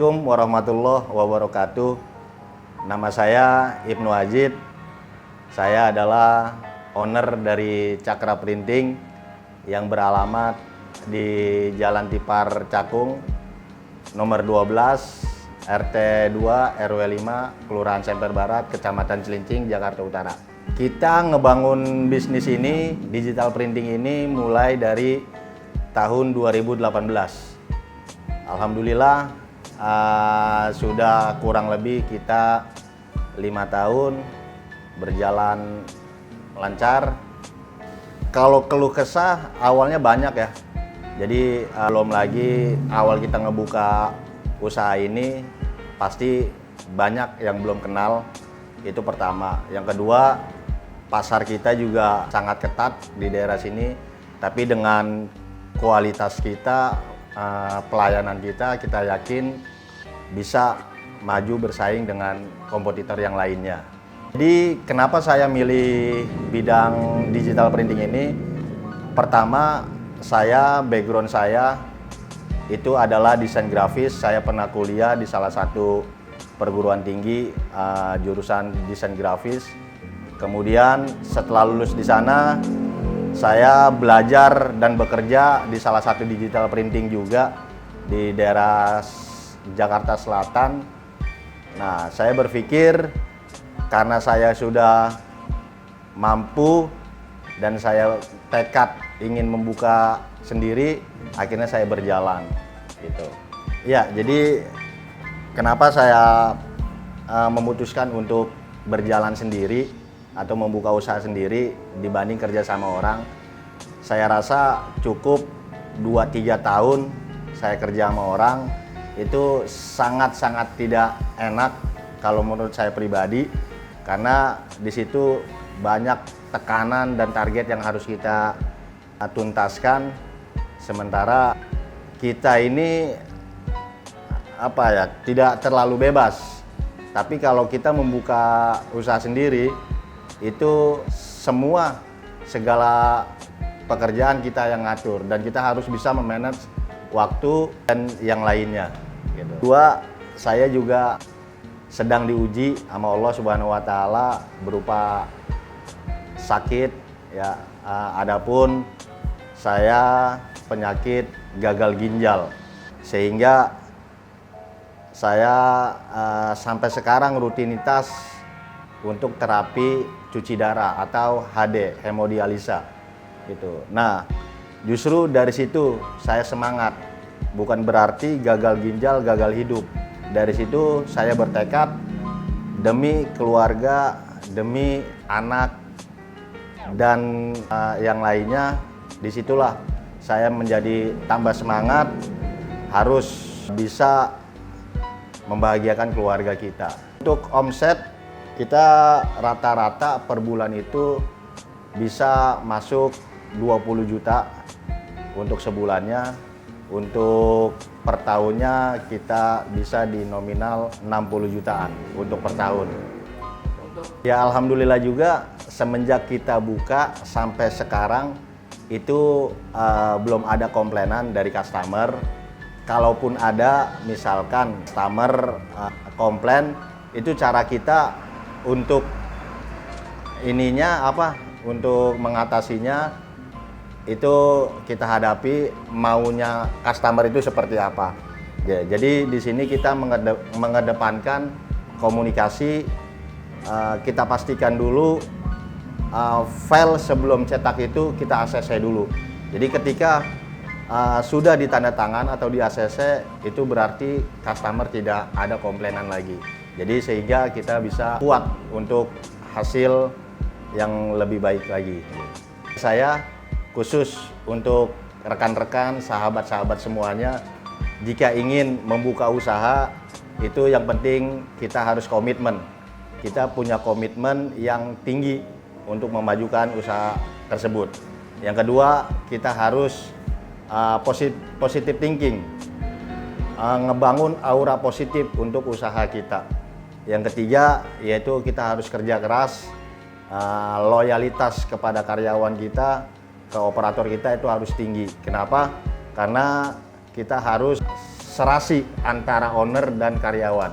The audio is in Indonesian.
Assalamualaikum warahmatullahi wabarakatuh. Nama saya Ibnu Ajid. Saya adalah owner dari Cakra Printing yang beralamat di Jalan Tipar Cakung, nomor 12, RT 2, RW 5, Kelurahan Semper Barat, Kecamatan Cilincing, Jakarta Utara. Kita ngebangun bisnis ini, digital printing ini mulai dari tahun 2018. Alhamdulillah sudah kurang lebih kita 5 tahun berjalan lancar. Kalau keluh kesah awalnya banyak ya. Jadi belum lagi awal kita ngebuka usaha ini pasti banyak yang belum kenal. Itu pertama. Yang kedua, pasar kita juga sangat ketat di daerah sini. Tapi dengan kualitas kita, pelayanan kita yakin bisa maju bersaing dengan kompetitor yang lainnya. Jadi kenapa saya milih bidang digital printing ini? Pertama, background saya itu adalah desain grafis. Saya pernah kuliah di salah satu perguruan tinggi jurusan desain grafis. Kemudian setelah lulus di sana, saya belajar dan bekerja di salah satu digital printing juga di daerah Jakarta Selatan. Nah, saya berpikir karena saya sudah mampu dan saya tekad ingin membuka sendiri, akhirnya saya berjalan gitu. Ya, jadi kenapa saya memutuskan untuk berjalan sendiri atau membuka usaha sendiri dibanding kerja sama orang. Saya rasa cukup 2-3 tahun saya kerja sama orang itu sangat-sangat tidak enak kalau menurut saya pribadi, karena di situ banyak tekanan dan target yang harus kita tuntaskan, sementara kita ini tidak terlalu bebas. Tapi kalau kita membuka usaha sendiri, itu segala pekerjaan kita yang ngatur dan kita harus bisa memanage waktu dan yang lainnya gitu. Kedua, saya juga sedang diuji sama Allah Subhanahu wa taala berupa sakit ya. Adapun saya penyakit gagal ginjal, sehingga saya sampai sekarang rutinitas untuk terapi cuci darah atau HD, hemodialisa gitu. Nah, justru dari situ saya semangat. Bukan berarti gagal ginjal, gagal hidup. Dari situ saya bertekad demi keluarga, demi anak dan yang lainnya. Disitulah saya menjadi tambah semangat, harus bisa membahagiakan keluarga kita. Untuk omset, kita rata-rata per bulan itu bisa masuk 20 juta untuk sebulannya. Untuk per tahunnya kita bisa di nominal 60 jutaan untuk per tahun. Ya alhamdulillah juga semenjak kita buka sampai sekarang itu belum ada komplainan dari customer. Kalaupun ada, misalkan customer komplain, itu cara kita untuk untuk mengatasinya itu kita hadapi maunya customer itu seperti apa. Ya, jadi di sini kita mengedepankan komunikasi. Kita pastikan dulu file sebelum cetak itu kita ACC dulu. Jadi ketika sudah ditandatangan atau di ACC, itu berarti customer tidak ada komplainan lagi. Jadi sehingga kita bisa kuat untuk hasil yang lebih baik lagi. Saya khusus untuk rekan-rekan, sahabat-sahabat semuanya, jika ingin membuka usaha, itu yang penting kita harus komitmen. Kita punya komitmen yang tinggi untuk memajukan usaha tersebut. Yang kedua, kita harus positive thinking, ngebangun aura positif untuk usaha kita. Yang ketiga, yaitu kita harus kerja keras, loyalitas kepada karyawan kita, ke operator kita itu harus tinggi. Kenapa? Karena kita harus serasi antara owner dan karyawan.